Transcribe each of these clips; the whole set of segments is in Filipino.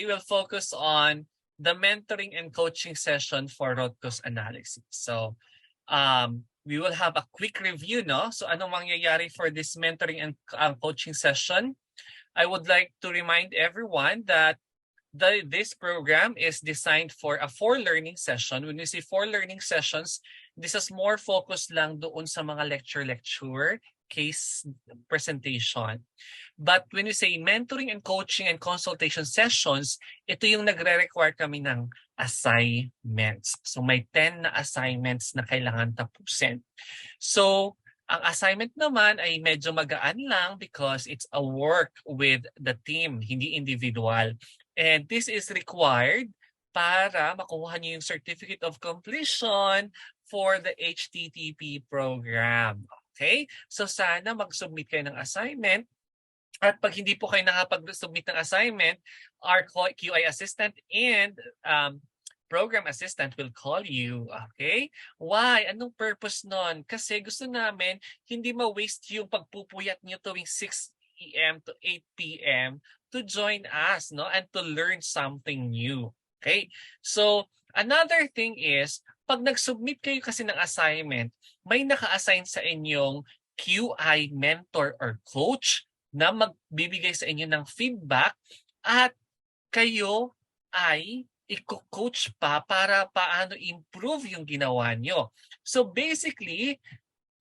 today we'll focus on the mentoring and coaching session for root cause analysis. So we will have a quick review, no? So anong mangyayari for this mentoring and coaching session? I would like to remind everyone that this program is designed for a 4 learning session. When we say 4 learning sessions, this is more focused lang doon sa mga lecture, case presentation. But when we say mentoring and coaching and consultation sessions, ito yung nagre-require kami ng assignments. So may 10 na assignments na kailangan tapusin. So ang assignment naman ay medyo magaan lang because it's a work with the team, hindi individual. And this is required para makuha niyo yung Certificate of Completion for the HTTP program. Okay? So sana mag-submit kayo ng assignment. At pag hindi po kayo nakapag-submit ng assignment, our QI assistant and program assistant will call you. Okay? Why? Anong purpose nun? Kasi gusto namin hindi ma-waste yung pagpupuyat niyo tuwing 6 p.m. to 8 p.m. to join us, no? And to learn something new. Okay? So, another thing is, pag nag-submit kayo kasi ng assignment, may naka-assign sa inyong QI mentor or coach na magbibigay sa inyo ng feedback at kayo ay i-coach pa para paano improve yung ginawa nyo. So basically,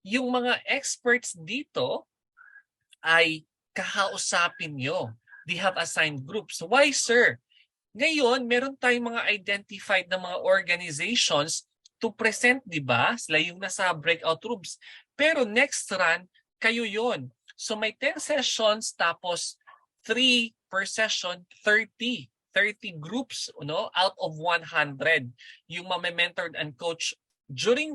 yung mga experts dito ay kakausapin nyo. They have assigned groups. Why, sir? Ngayon, meron tayong mga identified na mga organizations to present, di ba? Sila yung nasa breakout rooms. Pero next run, kayo yon. So may 10 sessions tapos 3 per session, 30 groups, no, out of 100 yung ma-mentored and coach during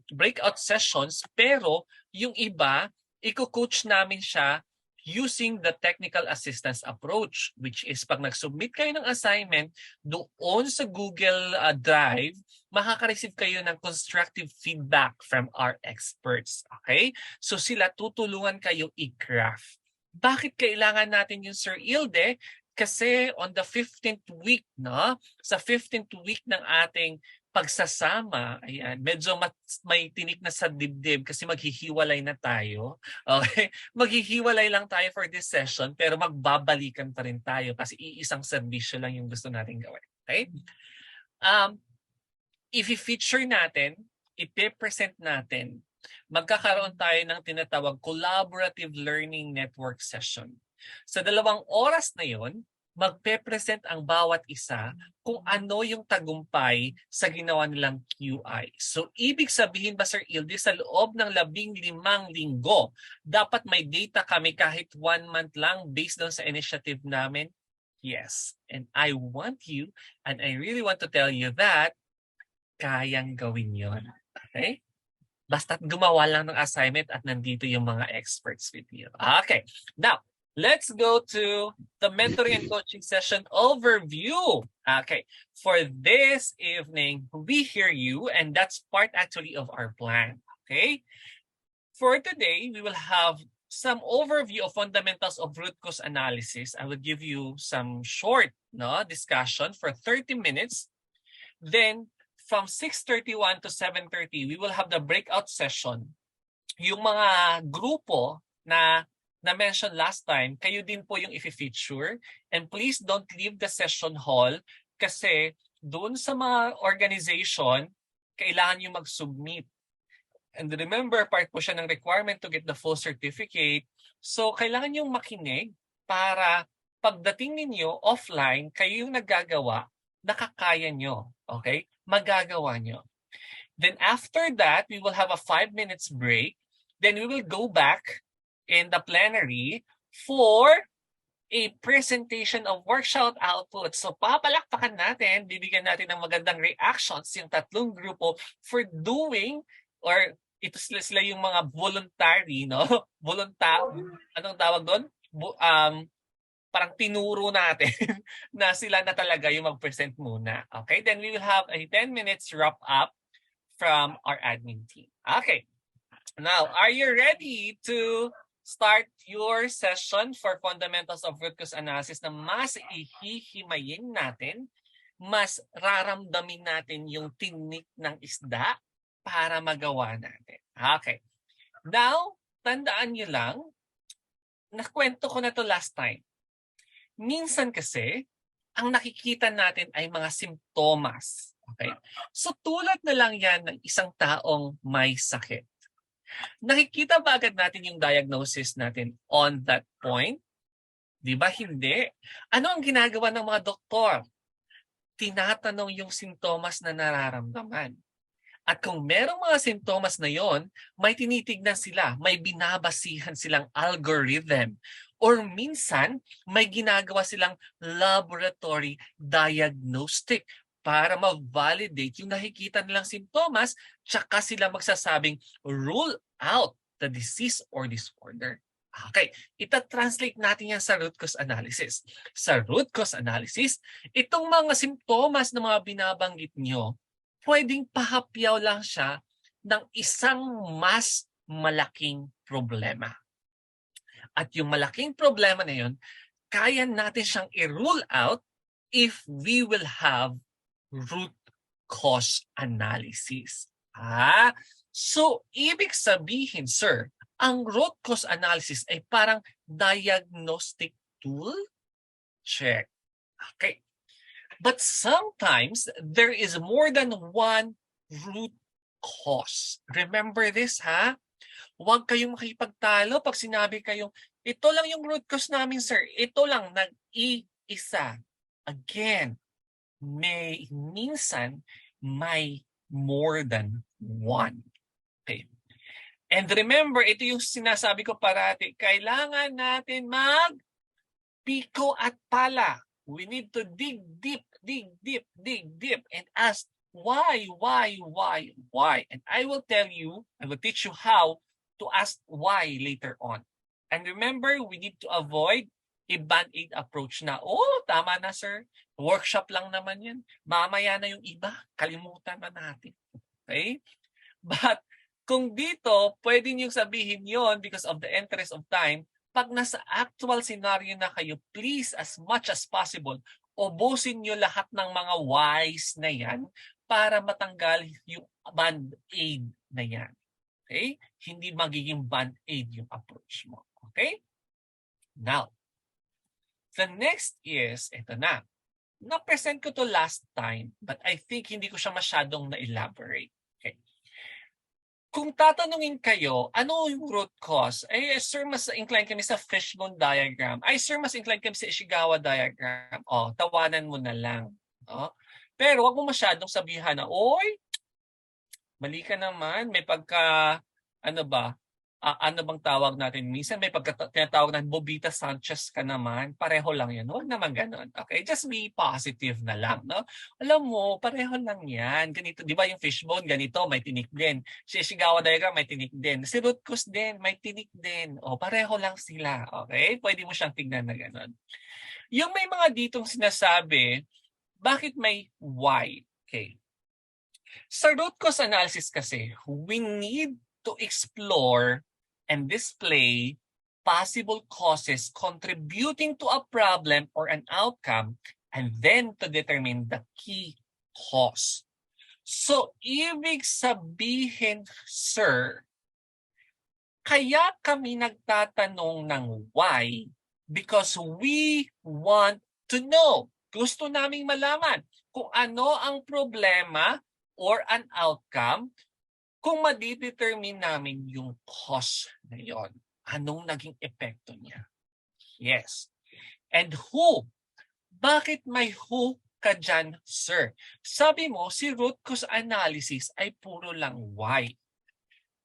breakout sessions, pero yung iba i-coach namin siya using the technical assistance approach, which is pag nag-submit kayo ng assignment doon sa Google Drive, makaka-receive kayo ng constructive feedback from our experts. Okay? So sila tutulungan kayo i-craft. Bakit kailangan natin yung Sir Ilde? Kasi on the 15th week, no? Sa 15th week ng ating pagsasama, ayan, medyo may tinik na sa dibdib kasi maghihiwalay na tayo. Okay? Maghihiwalay lang tayo for this session pero magbabalikan pa rin tayo kasi iisang serbisyo lang yung gusto natin gawin. Okay? I-feature natin, i-present natin, magkakaroon tayo ng tinatawag collaborative learning network session. Sa 2 oras na yon, magpe-present ang bawat isa kung ano yung tagumpay sa ginawa nilang QI. So, ibig sabihin ba, Sir Ilde, sa loob ng 15 linggo, dapat may data kami kahit 1 month lang based on sa initiative namin? Yes. And I want you, and I really want to tell you that kayang gawin yon. Okay? Basta't gumawa lang ng assignment at nandito yung mga experts with you. Okay. Now, let's go to the mentoring and coaching session overview. Okay. For this evening, we hear you, and that's part actually of our plan. Okay. For today, we will have some overview of fundamentals of root cause analysis. I will give you some short discussion for 30 minutes. Then, from 6:31 to 7:30, we will have the breakout session. Yung mga grupo na mention last time, kayo din po yung i-feature. And please don't leave the session hall kasi doon sa mga organization, kailangan yung mag-submit. And remember, part po siya ng requirement to get the full certificate. So, kailangan yung makinig para pagdating ninyo offline, kayo yung naggagawa, nakakaya nyo. Okay? Magagawa nyo. Then after that, we will have a 5 minutes break. Then we will go back in the plenary for a presentation of workshop output. So papalakpakan natin, bibigyan natin ng magandang reactions yung 3 grupo for doing, or ito sila yung mga voluntary, no? Anong tawag doon? Parang tinuro natin na sila na talaga yung mag-present muna. Okay? Then we will have a 10 minutes wrap up from our admin team. Okay. Now, are you ready to start your session for fundamentals of root cause analysis na mas ihihimayin natin, mas raramdamin natin yung tinik ng isda para magawa natin. Okay. Now, tandaan nyo lang, nakwento ko na to last time. Minsan kasi, ang nakikita natin ay mga simptomas. Okay? So tulad na lang yan ng isang taong may sakit. Nakikita ba agad natin yung diagnosis natin on that point? Di ba hindi? Ano ang ginagawa ng mga doktor? Tinatanong yung simptomas na nararamdaman. At kung merong mga simptomas na yon, may tinitignan sila, may binabasihan silang algorithm. Or minsan, may ginagawa silang laboratory diagnostic para ma-validate yung nakikita nilang simptomas, tsaka sila magsasabing rule out the disease or disorder. Okay, ita-translate natin yan sa root cause analysis. Sa root cause analysis, itong mga simptomas na mga binabanggit nyo, pwedeng pahapyaw lang siya ng isang mas malaking problema. At yung malaking problema na yun, kaya natin siyang i-rule out if we will have root cause analysis. So, ibig sabihin, sir, ang root cause analysis ay parang diagnostic tool? Check. Okay. But sometimes, there is more than one root cause. Remember this, ha? Huwag kayong makipagtalo pag sinabi kayong, ito lang yung root cause namin, sir. Ito lang, nag-iisa. Again, minsan, may more than one. Okay. And remember, ito yung sinasabi ko parati, kailangan natin mag-piko at pala. We need to dig deep, and ask why? And I will teach you how to ask why later on. And remember, we need to avoid a band-aid approach na, tama na sir, workshop lang naman yan. Mamaya na yung iba, kalimutan na natin. Okay? But kung dito, pwede niyong sabihin yon because of the interest of time, pag nasa actual scenario na kayo, please, as much as possible, ubusin nyo lahat ng mga whys na yan para matanggal yung band-aid na yan. Okay? Hindi magiging band-aid yung approach mo. Okay? Now, the next is, ito na. Na-present ko to last time, but I think hindi ko siya masyadong na-elaborate. Okay? Kung tatanungin kayo, ano yung root cause? Sir, mas inclined kami sa fishbone diagram. Sir, mas inclined kami sa Ishikawa diagram. Tawanan mo na lang. Pero wag mo masyadong sabihan na, mali ka naman. May pagka, ano bang tawag natin? Minsan may tinatawag na Bobita Sanchez ka naman. Pareho lang yan. Huwag naman ganun. Okay? Just be positive na lang. No? Alam mo, pareho lang yan. Ganito, di ba yung fishbone, ganito, may tinik din. Si Ishikawa diagram, may tinik din. Si root cause din, may tinik din. Pareho lang sila. Okay? Pwede mo siyang tignan na ganun. Yung may mga ditong sinasabi, bakit may why? Okay. Sa root cause analysis kasi, we need to explore and display possible causes contributing to a problem or an outcome, and then to determine the key cause. So, ibig sabihin, sir, kaya kami nagtatanong ng why because we want to know. Gusto naming malaman kung ano ang problema or an outcome kung madidetermine namin yung cause na yon. Anong naging epekto niya? Yes. And who? Bakit may who ka dyan, sir? Sabi mo, si root cause analysis ay puro lang why.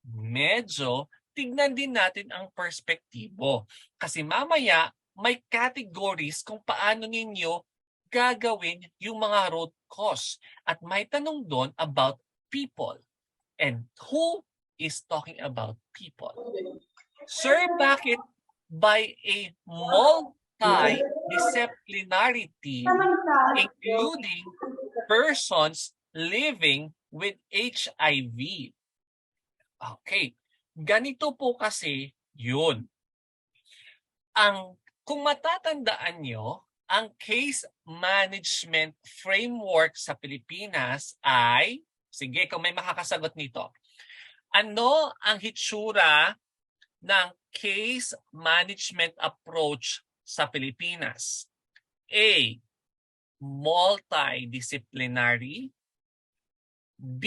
Medyo tignan din natin ang perspektibo. Kasi mamaya, may categories kung paano ninyo gagawin yung mga root cause. At may tanong doon about people. And who is talking about people? Sir, bakit by a multidisciplinary team, including persons living with HIV? Okay, ganito po kasi yun. Kung matatandaan nyo, ang case management framework sa Pilipinas ay, sige, kung may makakasagot nito, ano ang hitsura ng case management approach sa Pilipinas? A, multidisciplinary. B,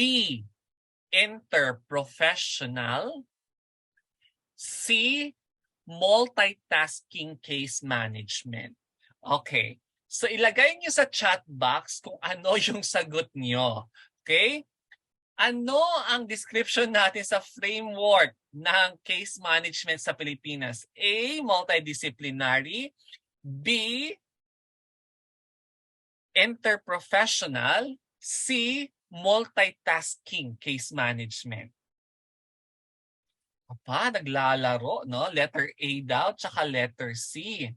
interprofessional. C, multitasking case management. Okay. So ilagay niyo sa chat box kung ano yung sagot niyo. Okay? Ano ang description natin sa framework ng case management sa Pilipinas? A, multidisciplinary. B, interprofessional. C, multitasking case management. Apa, naglalaro, no? Letter A daw, tsaka letter C.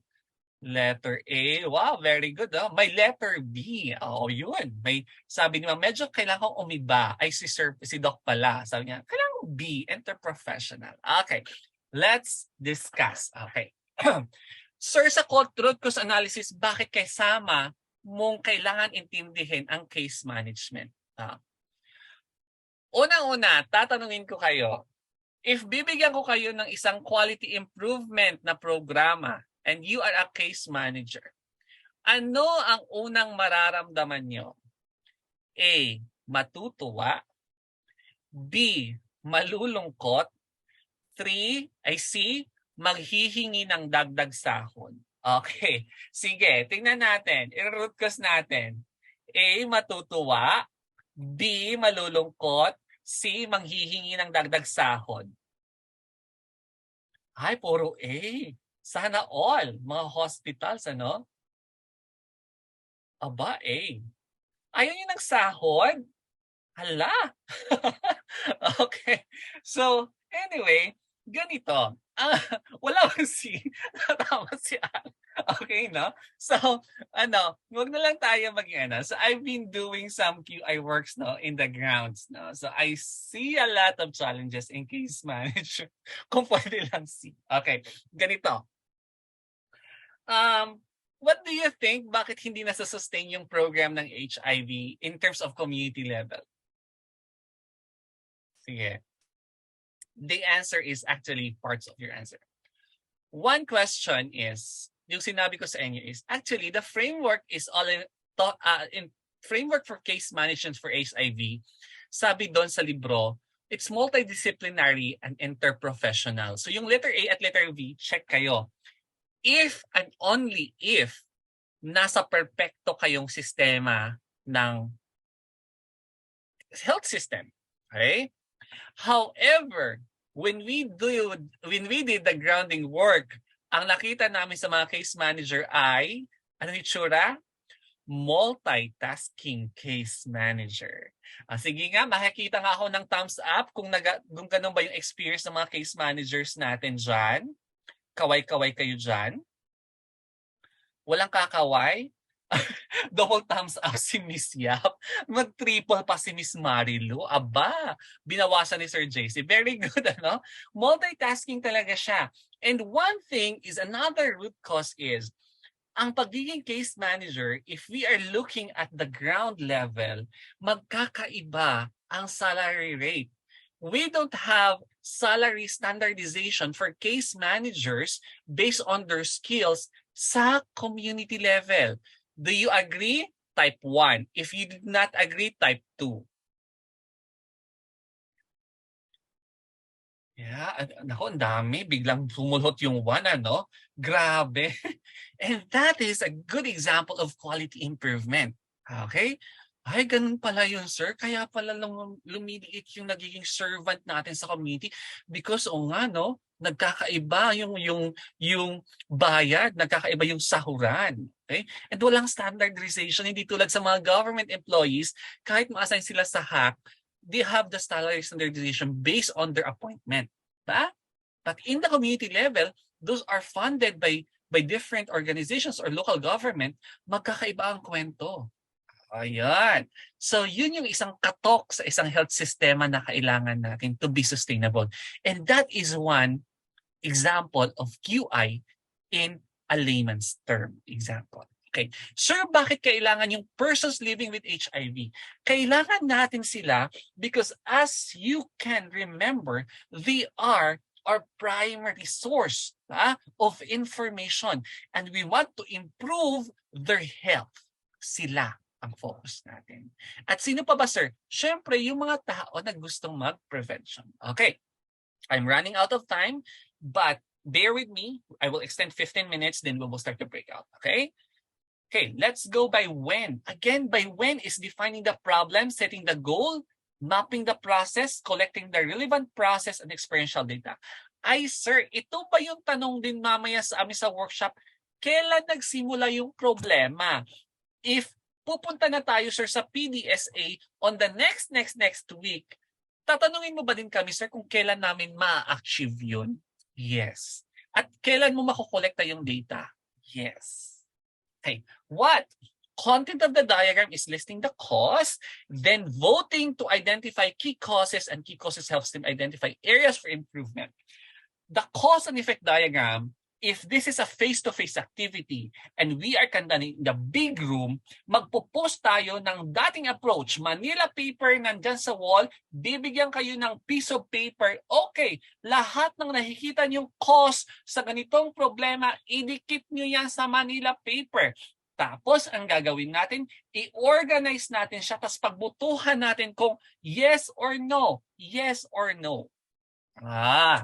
Letter A, wow, very good. Oh. May letter B. Oh, yun. May, sabi niya, medyo kailangan kong umiba. Ay, si Doc pala. Sabi niya, kailangan B, interprofessional. Okay, let's discuss. Okay. Sir, sa root cause analysis, bakit kasama mong kailangan intindihin ang case management? Una-una, tatanungin ko kayo, if bibigyan ko kayo ng isang quality improvement na programa and you are a case manager, ano ang unang mararamdaman nyo? A, matutuwa. B, malulungkot. C, maghihingi ng dagdag sahod. Okay. Sige, tingnan natin. I-root cause natin. A, matutuwa. B, malulungkot. C, manghihingi ng dagdag sahod. Ay, puro A. Sana all. Mga hospitals, ano? Aba, A. Ayaw nyo ng sahod? Hala. Okay. So, anyway, ganito. Wala akong C. Tama si Al. Okay, no? So, wag na lang tayo So, I've been doing some QI works, no, in the grounds, no? So, I see a lot of challenges in case management. Kung pwede lang C. Okay, ganito. What do you think? Bakit hindi nasa-sustain yung program ng HIV in terms of community level? Sige. The answer is actually parts of your answer. One question is, yung sinabi ko sa inyo is, actually, the framework is all in framework for case management for HIV. Sabi doon sa libro, it's multidisciplinary and interprofessional. So yung letter A at letter V, check kayo. If and only if nasa perpekto kayong sistema ng health system. Okay? However, when we did the grounding work, ang nakita namin sa mga case manager ay, ano itsura? Multitasking case manager. Sige nga, makikita nga ako ng thumbs up kung ganun ba yung experience ng mga case managers natin dyan. Kaway-kaway kayo dyan. Walang kakaway. Double thumbs up si Miss Yap. Mag-triple pa si Miss Marilu. Aba, binawasan ni Sir JC. Very good, ano? Multitasking talaga siya. And one thing is, another root cause is, ang pagiging case manager, if we are looking at the ground level, magkakaiba ang salary rate. We don't have salary standardization for case managers based on their skills sa community level. Do you agree? Type 1. If you did not agree, type 2. Yeah, nako, ang dami. Biglang sumulhot yung 1, ano? Grabe. And that is a good example of quality improvement. Okay? Ay, ganun pala yun, sir. Kaya pala lumiliit yung nagiging servant natin sa community because nga, no, nagkakaiba yung bayad, nagkakaiba yung sahuran. Okay? And walang standardization, hindi tulad sa mga government employees, kahit ma-assign sila sa hack, they have the salary standardization based on their appointment. Ba? But in the community level, those are funded by different organizations or local government, magkakaiba ang kwento. Ayan. So yun yung isang katok sa isang health sistema na kailangan natin to be sustainable. And that is one example of QI in a layman's term. Example. Okay. Sir, bakit kailangan yung persons living with HIV? Kailangan natin sila because as you can remember, they are our primary source of information and we want to improve their health. Sila ang focus natin. At sino pa ba, sir? Siyempre, yung mga tao na gustong mag-prevention. Okay. I'm running out of time, but bear with me. I will extend 15 minutes, then we will start the breakout. Okay? Okay, let's go by when. Again, by when is defining the problem, setting the goal, mapping the process, collecting the relevant process and experiential data. Ay, sir, ito ba yung tanong din mamaya sa amin sa workshop? Kailan nagsimula yung problema? If pupunta na tayo, sir, sa PDSA on the next week, tatanungin mo ba din kami, sir, kung kailan namin ma-achieve yun? Yes. At kailan mo makukolekta yung data? Yes. Okay, what? Content of the diagram is listing the cause, then voting to identify key causes, and key causes helps them identify areas for improvement. The cause and effect diagram, if this is a face-to-face activity and we are conducting in the big room, magpo-post tayo ng dating approach. Manila paper nandyan sa wall, bibigyan kayo ng piece of paper. Okay, lahat ng nakikita niyong cause sa ganitong problema, idikit niyo yan sa Manila paper. Tapos, ang gagawin natin, i-organize natin siya, tapos pagbutuhan natin kung yes or no. Yes or no.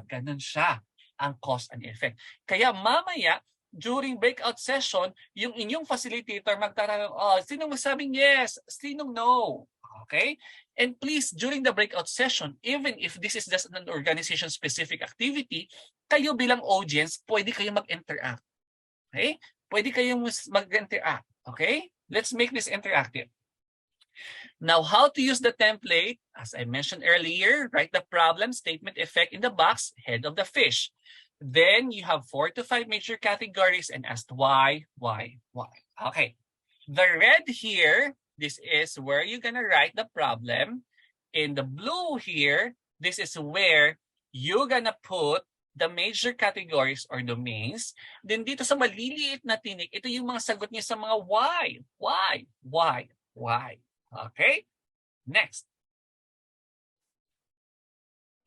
Ganun siya ang cause and effect. Kaya mamaya, during breakout session, yung inyong facilitator magtatanong, sinong masabing yes, sinong no. Okay? And please, during the breakout session, even if this is just an organization-specific activity, kayo bilang audience, pwede kayong mag-interact. Okay? Pwede kayong mag-interact. Okay? Let's make this interactive. Now, how to use the template? As I mentioned earlier, write the problem, statement, effect in the box, head of the fish. Then you have 4 to 5 major categories and ask why. Okay. The red here, this is where you're gonna write the problem. In the blue here, this is where you're gonna put the major categories or domains. Then dito sa maliliit na tinik, ito yung mga sagot niya sa mga why. Okay, next.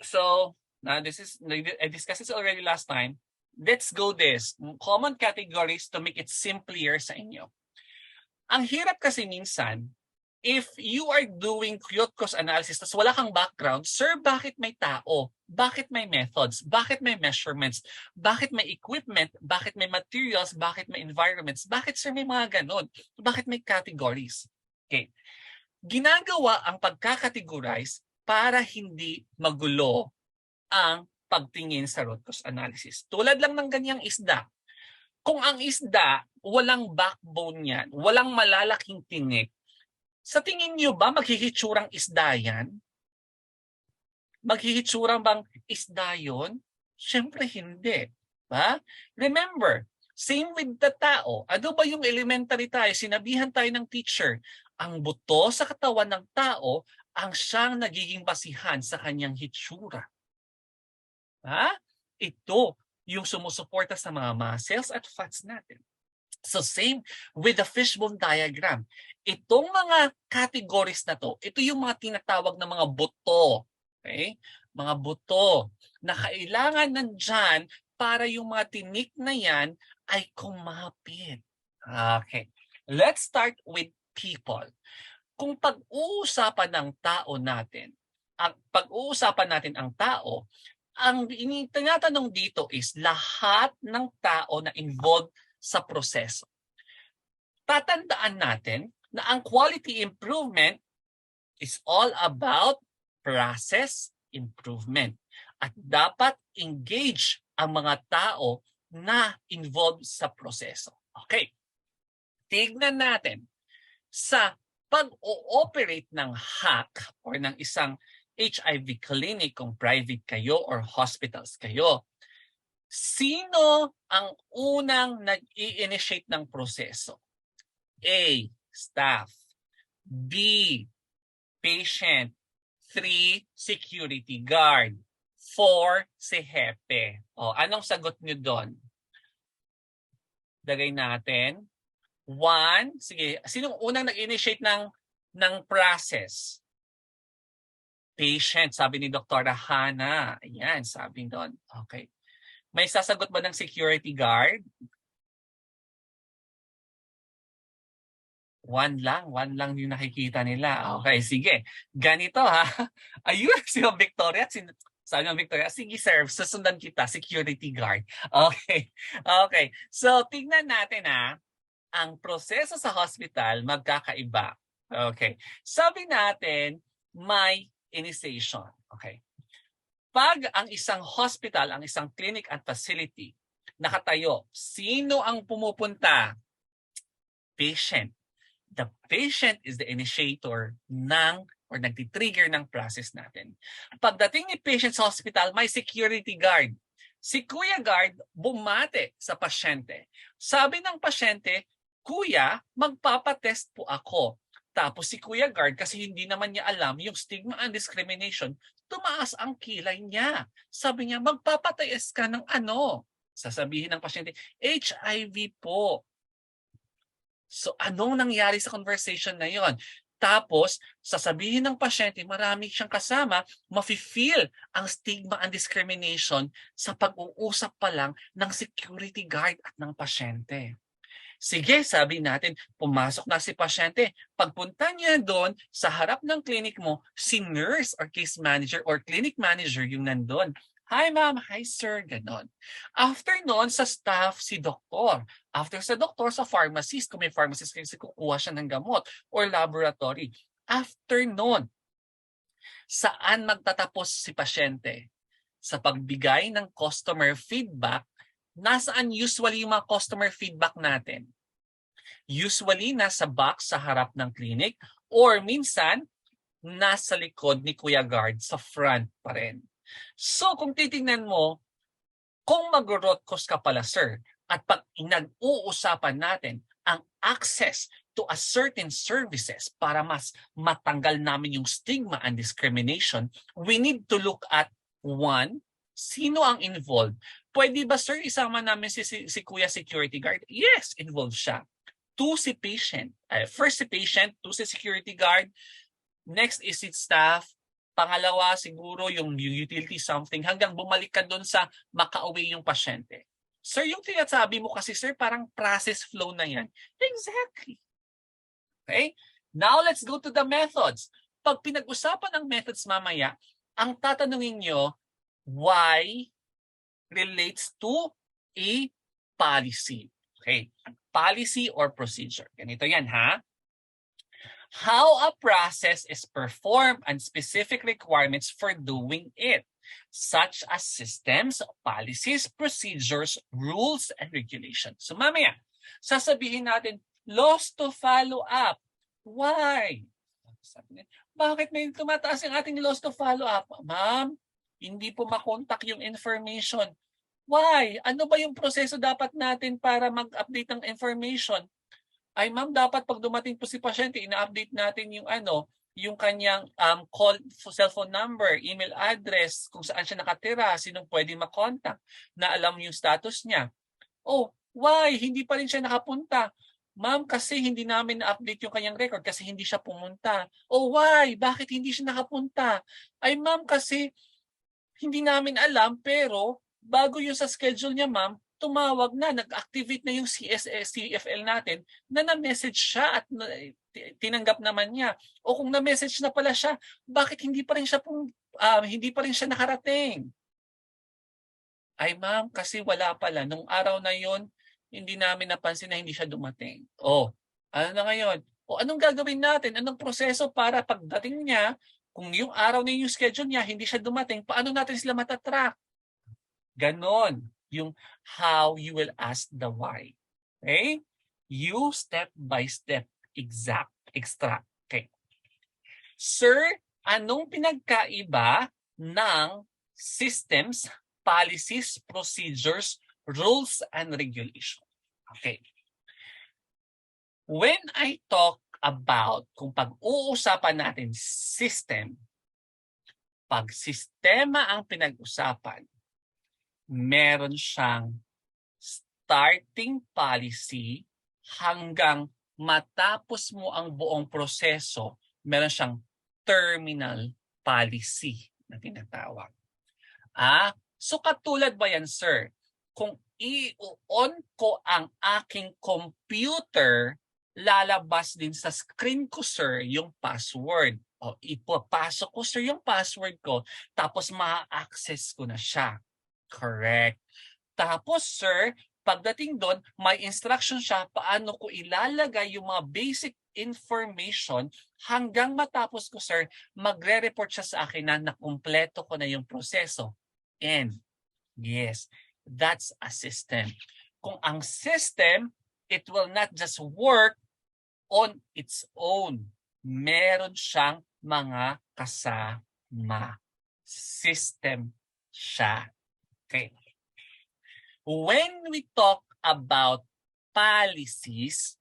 So, now I discussed this already last time. Let's go this. Common categories to make it simpler sa inyo. Ang hirap kasi minsan, if you are doing root cause analysis tapos wala kang background, sir, bakit may tao? Bakit may methods? Bakit may measurements? Bakit may equipment? Bakit may materials? Bakit may environments? Bakit, sir, may mga ganon? Bakit may categories? Okay. Ginagawa ang pagkakategorize para hindi magulo ang pagtingin sa root cause analysis. Tulad lang ng ganyang isda. Kung ang isda, walang backbone yan, walang malalaking tinik, sa tingin nyo ba maghihitsurang isda yan? Maghihitsurang bang isda yun? Siyempre hindi. Ba? Remember, same with the tao. Ano ba yung elementary tayo? Sinabihan tayo ng teacher, ang buto sa katawan ng tao ang siyang nagiging basihan sa kanyang hitsura. Ito yung sumusuporta sa mga muscles at fats natin. So same with the fishbone diagram. Itong mga categories na to, ito yung mga tinatawag na mga buto. Okay? Mga buto na kailangan nandyan para yung mga tinik na yan ay kumapit. Okay. Let's start with people. Kung pag-uusapan ng tao natin, ang tao, ang tinatanong dito is lahat ng tao na involved sa proseso. Tatandaan natin na ang quality improvement is all about process improvement. At dapat engage ang mga tao na involved sa proseso. Okay. Tignan natin sa pag-ooperate ng hack or ng isang HIV clinic kung private kayo or hospitals kayo. Sino ang unang nag-i-initiate ng proseso? A, staff. B, patient. 3, security guard. 4, si hepe. Anong sagot nyo doon? Lagay natin. 1, sige, sinong unang nag-initiate ng process? Patient, sabi ni Dr. Hana. Ayan, sabi doon. Okay. May sasagot ba ng security guard? One lang yung nakikita nila. Okay, sige. Ganito ha. Ayun, si Victoria. Sabi ng Victoria, sige sir, susundan kita, security guard. Okay. Okay. So, tingnan natin ha. Ang proseso sa hospital magkakaiba. Okay. Sabi natin, may initiation. Okay. Pag ang isang hospital, ang isang clinic at facility, nakatayo, sino ang pumupunta? Patient. The patient is the initiator or nagtitrigger ng process natin. Pagdating ni patient sa hospital, may security guard. Si Kuya Guard bumate sa pasyente. Sabi ng pasyente, Kuya, magpapatest po ako. Tapos si Kuya Guard, kasi hindi naman niya alam yung stigma and discrimination, tumaas ang kilay niya. Sabi niya, magpapatest ka ng ano? Sasabihin ng pasyente, HIV po. So anong nangyari sa conversation na yon? Tapos, sasabihin ng pasyente, marami siyang kasama, mafe-feel ang stigma and discrimination sa pag-uusap pa lang ng security guard at ng pasyente. Sige, sabi natin, pumasok na si pasyente. Pagpunta niya doon sa harap ng clinic mo, si nurse or case manager or clinic manager yung nandun. Hi ma'am, hi sir, ganon. After noon, sa staff, si doktor. After sa doktor, sa pharmacist, kung may pharmacist kasi kukuha siya ng gamot or laboratory. After noon, saan magtatapos si pasyente? Sa pagbigay ng customer feedback. Nasaan usually yung mga customer feedback natin? Usually, nasa box sa harap ng clinic or minsan, nasa likod ni Kuya Guard sa front pa rin. So kung titingnan mo, kung mag-root cause ka pala sir, at pag nag-uusapan natin ang access to a certain services para mas matanggal namin yung stigma and discrimination, we need to look at 1, sino ang involved? Pwede ba sir isama namin si Kuya Security Guard? Yes, involved siya. 2, si patient. First si patient, 2 si security guard. Next is its staff. Pangalawa, siguro yung utility something hanggang bumalik ka doon sa makauwi yung pasyente. Sir, yung tinasabi mo kasi, sir, parang process flow na yan. Exactly. Okay? Now, let's go to the methods. Pag pinag-usapan ng methods mamaya, ang tatanungin nyo, why relates to a policy. Okay? Policy or procedure. Ganito yan, ha? How a process is performed and specific requirements for doing it, such as systems, policies, procedures, rules, and regulations. So mamaya, sasabihin natin, laws to follow up. Why? Bakit may tumataas ang ating laws to follow up? Ma'am, hindi po makontak yung information. Why? Ano ba yung proseso dapat natin para mag-update ng information? Ay ma'am, dapat pag dumating po si pasyente, ina-update natin yung kanyang cellphone number, email address, kung saan siya nakatira, sinong pwedeng makontak, na alam yung status niya. Oh, why? Hindi pa rin siya nakapunta. Ma'am, kasi hindi namin na-update yung kanyang record kasi hindi siya pumunta. Oh, why? Bakit hindi siya nakapunta? Ay ma'am, kasi hindi namin alam pero bago yung sa schedule niya ma'am, tumawag na, nag-activate na yung CFL natin na na-message siya at tinanggap naman niya. O kung na-message na pala siya, bakit hindi pa rin siya nakarating? Ay ma'am, kasi wala pala. Nung araw na yon, hindi namin napansin na hindi siya dumating. O, ano na ngayon? O anong gagawin natin? Anong proseso para pagdating niya, kung yung araw na yung schedule niya, hindi siya dumating, paano natin sila matatrack? Ganon yung how you will ask the why. Okay? You step by step extract. Okay. Sir, anong pinagkaiba ng systems, policies, procedures, rules, and regulations? Okay. When I talk about, kung pag-uusapan natin system, pag sistema ang pinag-usapan, meron siyang starting policy hanggang matapos mo ang buong proseso, meron siyang terminal policy na tinatawag. So katulad ba yan, sir? Kung i-on ko ang aking computer, lalabas din sa screen ko, sir, yung password. O ipapasok ko, sir, yung password ko, tapos ma-access ko na siya. Correct. Tapos, sir, pagdating doon, may instruction siya paano ko ilalagay yung mga basic information hanggang matapos ko, sir, magre-report siya sa akin na nakumpleto ko na yung proseso. And yes, that's a system. Kung ang system, it will not just work on its own. Meron siyang mga kasama. System siya. Okay. When we talk about policies,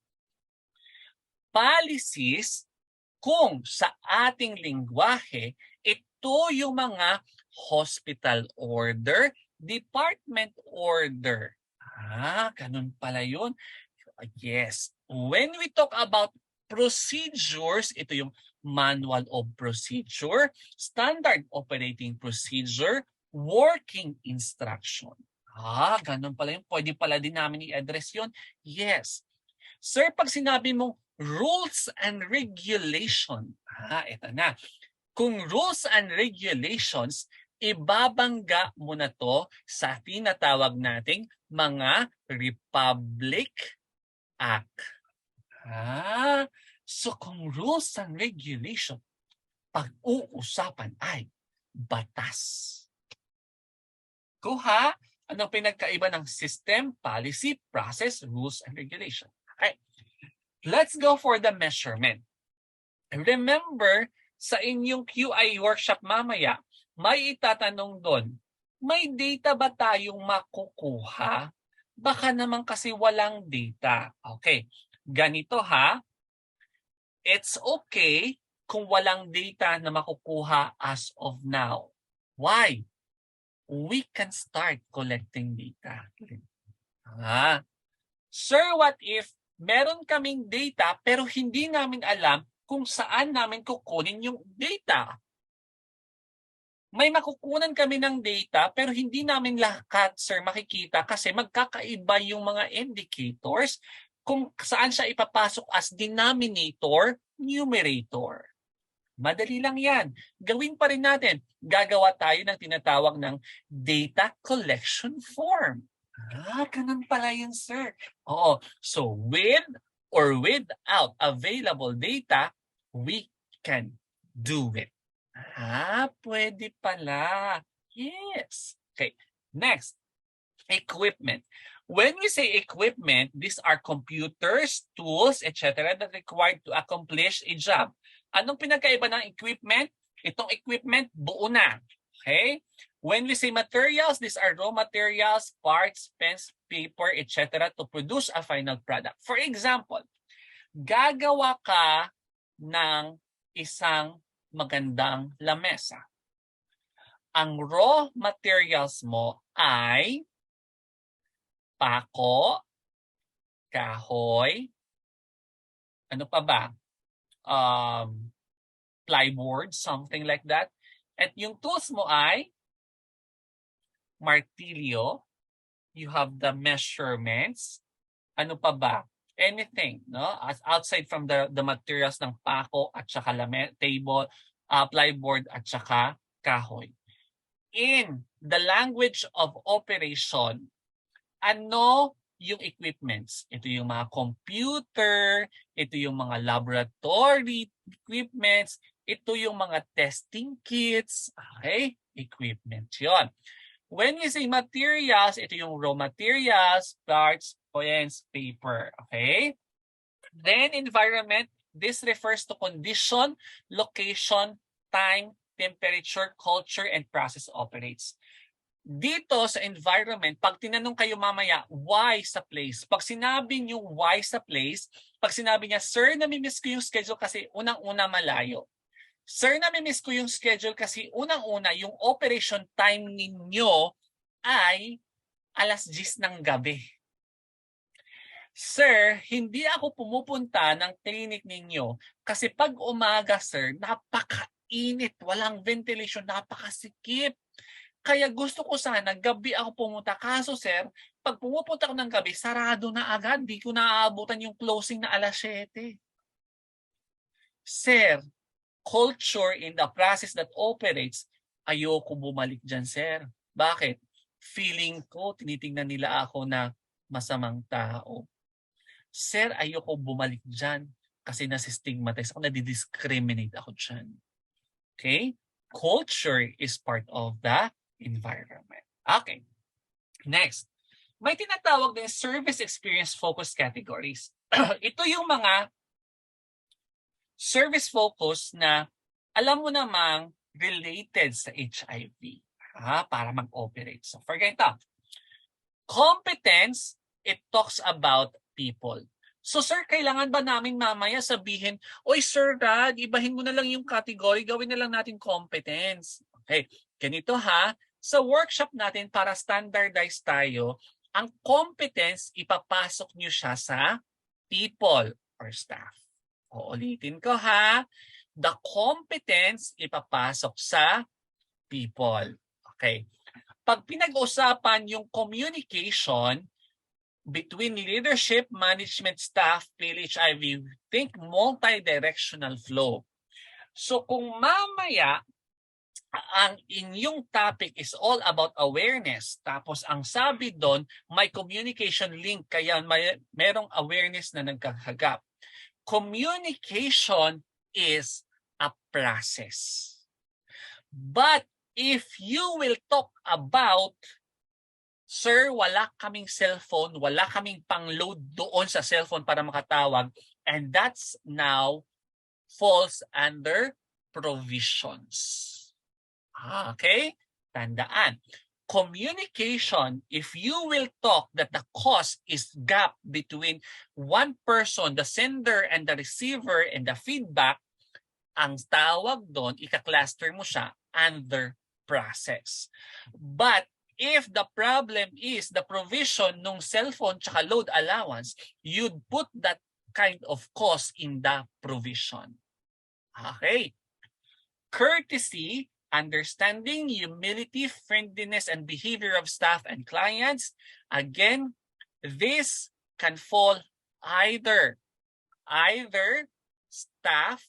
kung sa ating lingwahe, ito yung mga hospital order, department order. Ganun pala yun. Yes. When we talk about procedures, ito yung manual of procedure, standard operating procedure, working instruction. Ganun pala yun. Pwede pala din namin i-address yun. Yes. Sir, pag sinabi mong rules and regulation, ito na. Kung rules and regulations, ibabangga mo na to sa tinatawag nating mga Republic Act. So kung rules and regulation, pag-uusapan ay batas. Kuha, anong pinagkaiba ng system, policy, process, rules, and regulation? Okay. Let's go for the measurement. Remember, sa inyong QI workshop mamaya, may itatanong doon, may data ba tayong makukuha? Baka naman kasi walang data. Okay, ganito ha. It's okay kung walang data na makukuha as of now. Why? We can start collecting data. Sir, what if meron kaming data pero hindi namin alam kung saan namin kukunin yung data? May makukunan kami ng data pero hindi namin lahat, sir, makikita kasi magkakaiba yung mga indicators kung saan siya ipapasok as denominator, numerator. Madali lang yan. Gawin pa rin natin. Gagawa tayo ng tinatawag ng data collection form. Ganun pala yun, sir. Oo. So, with or without available data, we can do it. Pwede pala. Yes. Okay. Next, equipment. When we say equipment, these are computers, tools, etc. that required to accomplish a job. Anong pinagkaiba ng equipment? Itong equipment, buo na. Okay? When we say materials, these are raw materials, parts, pens, paper, etc. to produce a final product. For example, gagawa ka ng isang magandang lamesa. Ang raw materials mo ay pako, kahoy, ano pa ba? Plyboard, something like that. At yung tools mo ay martilyo, you have the measurements, ano pa ba? Anything, no? As outside from the materials ng pako at saka table, plyboard at saka kahoy. In the language of operation, ano yung equipments? Ito yung mga computer, ito yung mga laboratory equipments, ito yung mga testing kits, okay? Equipment yon. When we say materials, ito yung raw materials, parts, pens, paper, okay? Then environment, this refers to condition, location, time, temperature, culture, and process operates. Dito sa environment, pag tinanong kayo mamaya, why sa place? Pag sinabi niyo why sa place, pag sinabi niya, sir, namimiss ko yung schedule kasi unang-una malayo. Sir, namimiss ko yung schedule kasi unang-una, yung operation time ninyo ay alas 10 ng gabi. Sir, hindi ako pumupunta ng clinic ninyo kasi pag umaga, sir, napakainit, walang ventilation, napakasikip. Kaya gusto ko sana gabi ako pumunta. Kaso sir, pag pumupunta ako ng gabi, sarado na agad. Di ko naaabutan yung closing na alas 7. Sir, culture in the process that operates, ayoko bumalik dyan, sir. Bakit? Feeling ko, tinitingnan nila ako na masamang tao. Sir, ayoko bumalik dyan kasi nasi-stigmatize ako, nadi-discriminate ako dyan. Okay? Culture is part of the environment. Okay. Next. May tinatawag din service experience focus categories. Ito yung mga service focus na alam mo namang related sa HIV para mag-operate. So for ganito, competence, it talks about people. So sir, kailangan ba namin mamaya sabihin, oy sir Rad, ibahin mo na lang yung category, gawin na lang natin competence. Okay, ganito ha, sa workshop natin para standardize tayo, ang competence, ipapasok nyo siya sa people or staff. Uulitin ko ha, the competence, ipapasok sa people. Okay. Pag pinag-usapan yung communication between leadership, management, staff, PLHIV, think multi-directional flow. So kung mamaya ang inyong topic is all about awareness, tapos ang sabi doon may communication link, kaya merong awareness na nagkakagap. Communication is a process. But if you will talk about, sir, wala kaming cellphone, wala kaming pang-load doon sa cellphone para makatawag, and that's now falls under provisions. Okay? Tandaan. Communication, if you will talk that the cause is gap between one person, the sender and the receiver and the feedback, ang tawag doon, ika-cluster mo siya under process. But if the problem is the provision ng cellphone tsaka load allowance, you'd put that kind of cause in the provision. Okay. Courtesy, understanding, humility, friendliness, and behavior of staff and clients. Again, this can fall either staff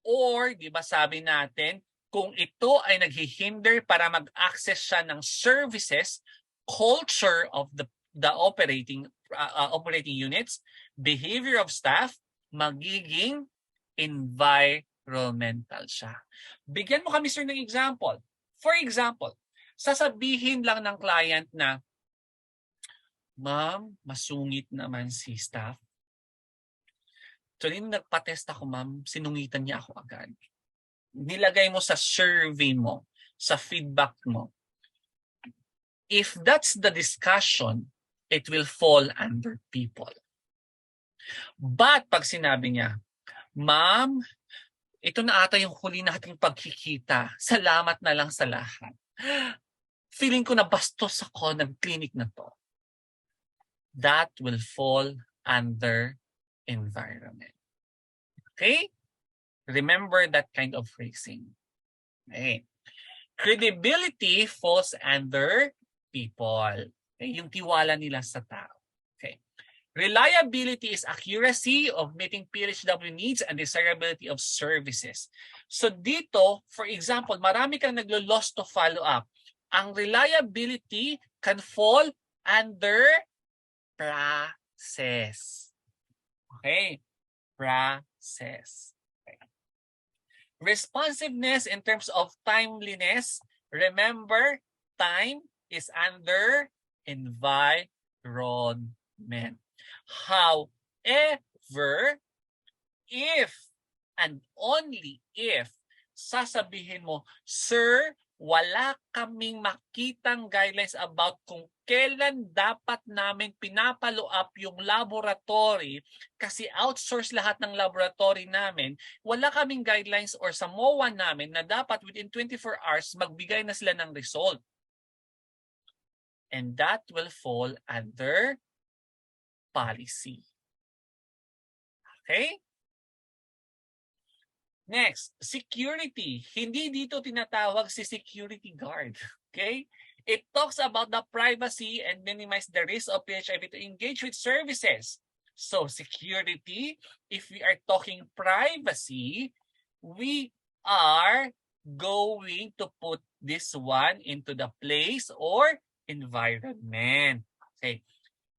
or, di ba sabi natin, kung ito ay naghihinder para mag-access siya ng services, culture of the operating units, behavior of staff, magiging environmental siya. Bigyan mo kami, sir, ng example. For example, sasabihin lang ng client na, ma'am, masungit naman si staff. So, nung nagpa-test ako, ma'am, sinungitan niya ako agad. Nilagay mo sa survey mo, sa feedback mo. If that's the discussion, it will fall under people. But pag sinabi niya, ma'am, ito na ata yung huli nating pagkikita. Salamat na lang sa lahat. Feeling ko na bastos ako ng clinic na to. That will fall under environment. Okay? Remember that kind of phrasing. Okay. Credibility falls under people. Okay? Yung tiwala nila sa tao. Okay. Reliability is accuracy of meeting PLHW needs and desirability of services. So dito, for example, marami kang naglo-lost to follow up. Ang reliability can fall under process. Okay? Process. Okay. Responsiveness in terms of timeliness. Remember, time is under environment. However, if and only if sasabihin mo, sir, wala kaming makitang guidelines about kung kailan dapat namin pinapalo up yung laboratory kasi outsource lahat ng laboratory namin, wala kaming guidelines or sa MOA namin na dapat within 24 hours magbigay na sila ng result. And that will fall under policy. Okay? Next, security. Hindi dito tinatawag si security guard. Okay? It talks about the privacy and minimize the risk of PHIV to engage with services. So security, if we are talking privacy, we are going to put this one into the place or environment. Okay.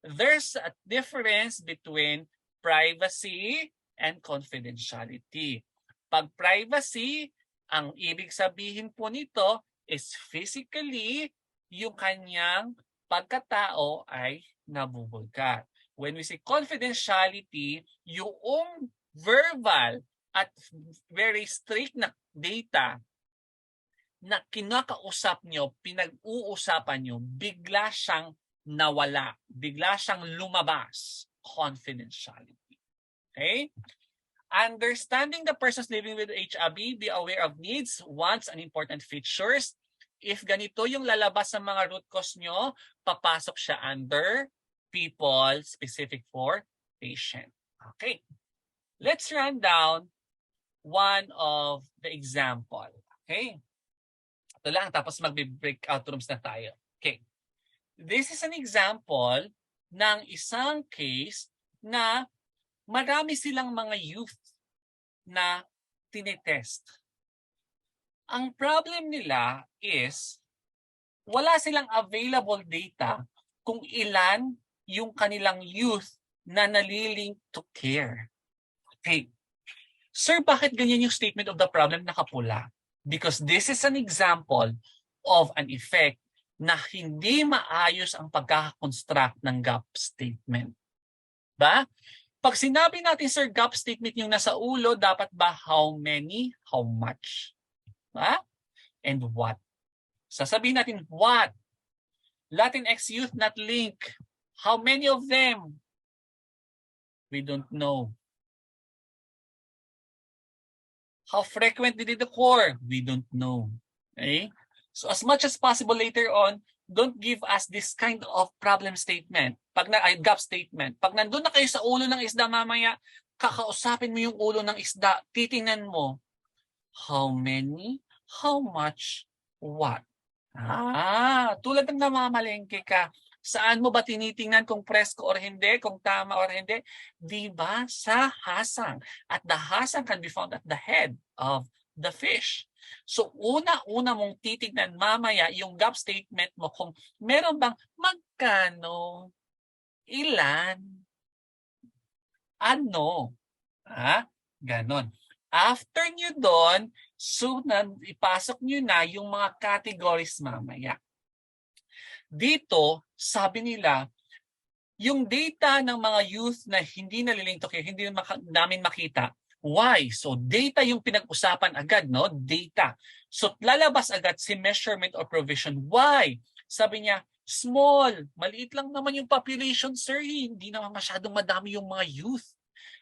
There's a difference between privacy and confidentiality. Pag privacy, ang ibig sabihin po nito is physically yung kanyang pagkatao ay nabubulgar. When we say confidentiality, yung verbal at very strict na data na kinakausap nyo, pinag-uusapan nyo, bigla siyang nawala, bigla siyang lumabas. Confidentiality. Okay? Understanding the persons living with HIV, be aware of needs, wants, and important features. If ganito yung lalabas sa mga root cause nyo, papasok siya under people specific for patient. Okay. Let's run down one of the example. Okay. Ito lang, tapos magbe-breakout rooms na tayo. Okay. This is an example ng isang case na marami silang mga youth na tinetest. Ang problem nila is wala silang available data kung ilan yung kanilang youth na nalilink to care. Okay. Sir, bakit ganyan yung statement of the problem nakapula? Because this is an example of an effect na hindi maayos ang pagkakakonstruct ng gap statement. Ba? Pag sinabi natin, sir, gap statement yung nasa ulo, dapat ba how many, how much? Ba? And what? Sasabihin natin, what? Latinx youth not link. How many of them? We don't know. How frequent did it occur? We don't know. Okay? So as much as possible later on, don't give us this kind of problem statement. Gap statement. Pag nandun na kayo sa ulo ng isda mamaya, kakausapin mo yung ulo ng isda, titingnan mo, how many, how much, what? Tulad ng namamalengke ka, saan mo ba tinitingnan kung presko or hindi, kung tama or hindi? Diba sa hasang. At the hasang can be found at the head of the fish. So una-una mong titignan mamaya yung gap statement mo kung meron bang magkano, ilan, ano. Ganon. After nyo doon, so ipasok nyo na yung mga categories mamaya. Dito, sabi nila, yung data ng mga youth na hindi nalilink to care, hindi namin makita. Why? So data yung pinag-usapan agad, no? Data. So lalabas agad si measurement or provision. Why? Sabi niya, small. Maliit lang naman yung population, sir. Hindi naman masyadong madami yung mga youth.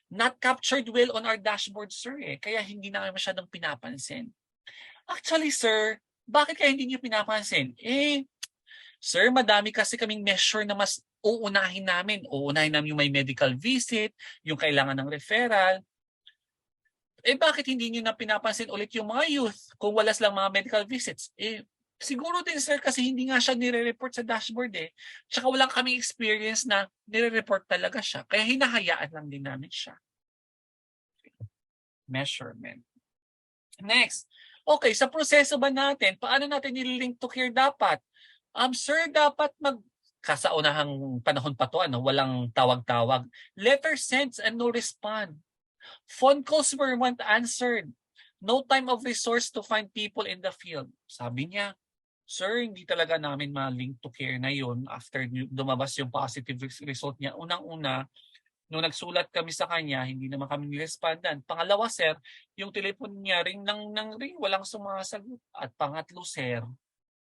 Not captured well on our dashboard, sir. Kaya hindi namin masyadong pinapansin. Actually, sir, bakit kaya hindi niyo pinapansin? Sir, madami kasi kaming measure na mas uunahin namin. Uunahin namin yung may medical visit, yung kailangan ng referral. Bakit hindi nyo na pinapansin ulit yung mga youth kung wala silang mga medical visits? Siguro din, sir, kasi hindi nga siya nire-report sa dashboard Tsaka walang kaming experience na nire-report talaga siya. Kaya hinahayaan lang din namin siya. Measurement. Next. Okay, sa proseso ba natin, paano natin nililink to care dapat? Sir, dapat kasaunahang panahon pa to, walang tawag-tawag. Letter sent and no respond. Phone calls were not answered. No time of resource to find people in the field. Sabi niya, sir, hindi talaga namin ma-link to care na yun after dumabas yung positive result niya. Unang-una, nung nagsulat kami sa kanya, hindi naman kami nirespondan. Pangalawa, sir, yung telepono niya ring ring, walang sumasagot. At pangatlo, sir,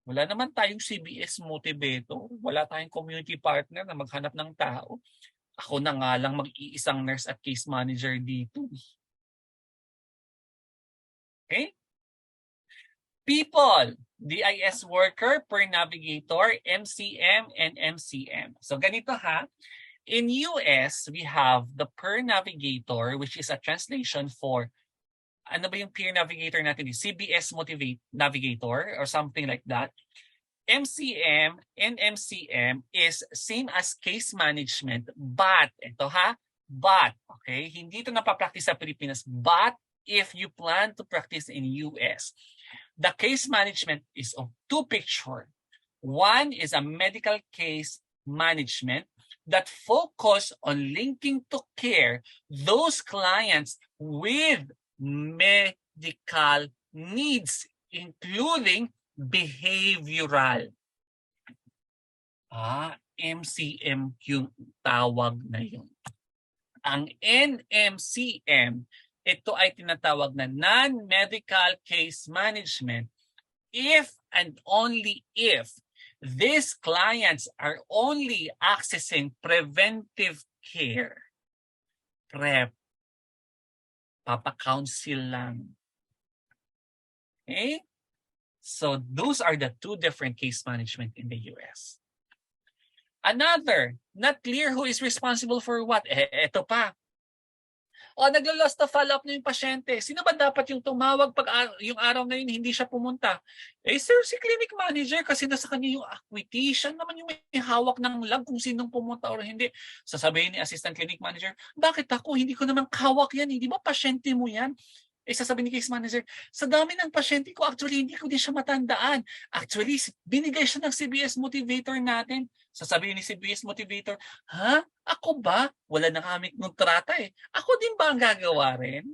wala naman tayong CBS motivator. Wala tayong community partner na maghanap ng tao. Ako na nga lang mag-iisang nurse at case manager dito. Okay? People, DIS worker per navigator, MCM, and MCM. So ganito ha, In US, we have the Peer Navigator, which is a translation for, ano ba yung Peer Navigator natin? CBS Navigator or something like that. MCM and MCM is same as case management, but, ito ha, but, okay, hindi ito napapractice sa Pilipinas, but if you plan to practice in US, the case management is of two pictures. One is a medical case management that focus on linking to care those clients with medical needs, including behavioral. MCM yung tawag na yun. Ang NMCM, ito ay tinatawag na non-medical case management if and only if these clients are only accessing preventive care. PrEP. Papa-counsel lang. Okay? So those are the two different case management in the US. Another, not clear who is responsible for what. Ito pa. Naglo-lost to follow-up na yung pasyente. Sino ba dapat yung tumawag pag yung araw na yun hindi siya pumunta? Sir, si clinic manager kasi nasa kanya yung acuity. Siya naman yung may hawak ng lab kung sinong pumunta or hindi. Sasabihin ni assistant clinic manager, bakit ako? Hindi ko naman hawak yan. Hindi ba pasyente mo yan? Sasabihin ni case manager, sa dami ng pasyente ko, actually hindi ko din siya matandaan. Actually, binigay siya ng CBS motivator natin. Sasabihin ni CBS motivator, ako ba? Wala na kami kontrata eh. Ako din ba ang gagawa rin?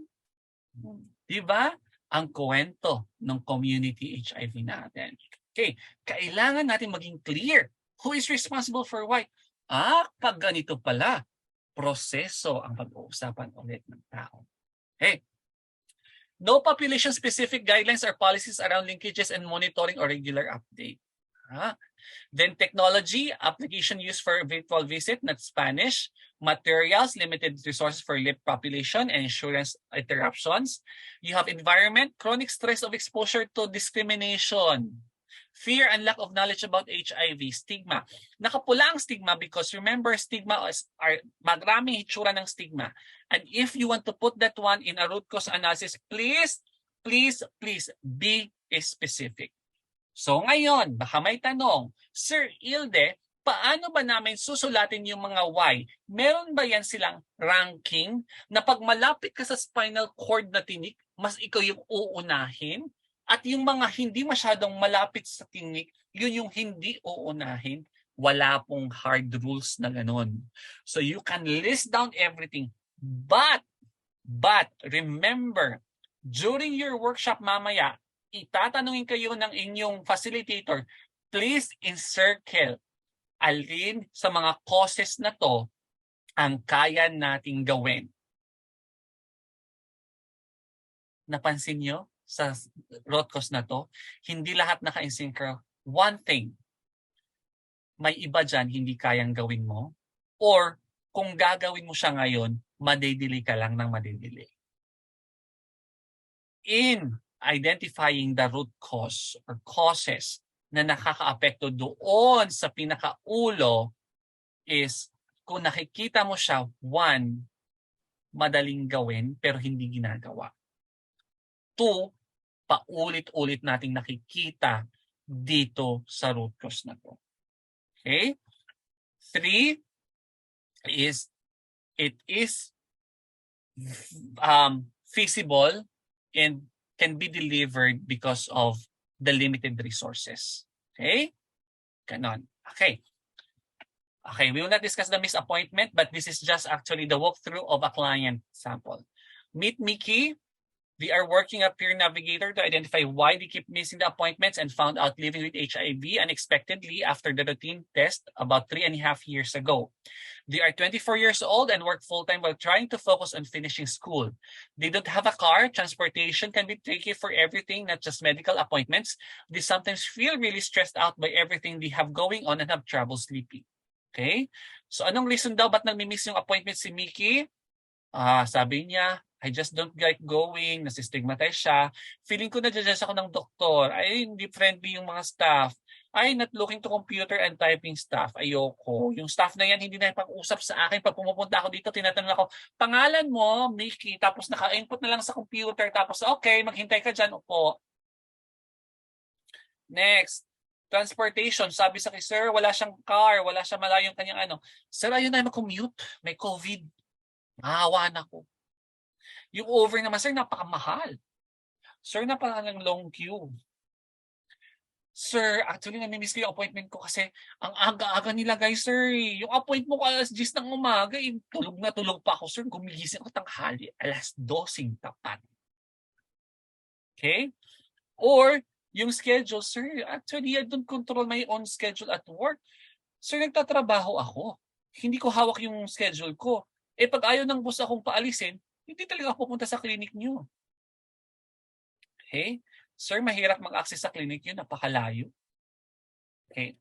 Di ba? Ang kwento ng community HIV natin. Okay, kailangan natin maging clear. Who is responsible for what? Pag ganito pala, proseso ang pag-uusapan ulit ng tao. Okay. No population-specific guidelines or policies around linkages and monitoring or regular update. Then technology, application used for virtual visit, not Spanish. Materials, limited resources for LIP population and insurance interruptions. You have environment, chronic stress of exposure to discrimination. Fear and lack of knowledge about HIV, stigma. Nakapula ang stigma because remember, stigma are maraming hitsura ng stigma. And if you want to put that one in a root cause analysis, please be specific. So ngayon, baka may tanong, Sir Ilde, paano ba namin susulatin yung mga why? Meron ba yan silang ranking na pag malapit ka sa spinal cord na tinik, mas ikaw yung uunahin? At yung mga hindi masyadong malapit sa tinik, yun yung hindi uunahin. Wala pong hard rules na ganun. So you can list down everything. But remember, during your workshop mamaya, itatanungin kayo ng inyong facilitator, please encircle alin sa mga causes na to ang kaya nating gawin. Napansin nyo? Sa root cause na to, hindi lahat naka-encircle one thing. May iba dyan hindi kayang gawin mo, or kung gagawin mo siya ngayon, madidili ka lang ng madidili. In identifying the root cause or causes na nakaka-apekto doon sa pinakaulo is kung nakikita mo siya, one, madaling gawin pero hindi ginagawa. Two, paulit-ulit nating nakikita dito sa root cause na to. Okay? Three is it is feasible and can be delivered because of the limited resources. Okay? Ganon. Okay. Okay, we will not discuss the missed appointment, but this is just actually the walkthrough of a client sample. Meet Mickey. We are working a peer navigator to identify why they keep missing the appointments and found out living with HIV unexpectedly after the routine test about 3.5 years ago. They are 24 years old and work full-time while trying to focus on finishing school. They don't have a car. Transportation can be tricky for everything, not just medical appointments. They sometimes feel really stressed out by everything they have going on and have trouble sleeping. Okay? So anong reason daw ba't nagmi-miss yung appointment si Mickey? Sabi niya, I just don't like going, nasistigmatize siya. Feeling ko na-judge ako ng doktor. Ay, hindi friendly yung mga staff. Ay, not looking to computer and typing staff. Ayoko. Yung staff na yan, hindi na pag-usap sa akin. Pag pumupunta ako dito, tinatanong ako, pangalan mo, Mickey, tapos naka-input na lang sa computer, tapos okay, maghintay ka dyan. Opo. Next. Transportation. Sabi sa sir, wala siyang car, wala siya malayong kanyang ano. Sir, ayun na mag-commute. May COVID. Maawa na ko. Yung over naman, sir, napakamahal. Sir, napakalang long queue. Sir, actually nami-miss ko yung appointment ko kasi ang aga-aga nila guys, sir. Yung appointment ko alas 10 ng umaga, tulog na tulog pa ako, sir. Gumigising ako tanghali, alas 12 tapat. Okay? Or, yung schedule, sir, actually, I don't control my own schedule at work. Sir, nagtatrabaho ako. Hindi ko hawak yung schedule ko. Eh, pag ayaw ng boss akong paalisin, hindi talaga ako pupunta sa clinic nyo. Okay? Sir, mahirap mag-access sa clinic nyo, napakalayo. Okay?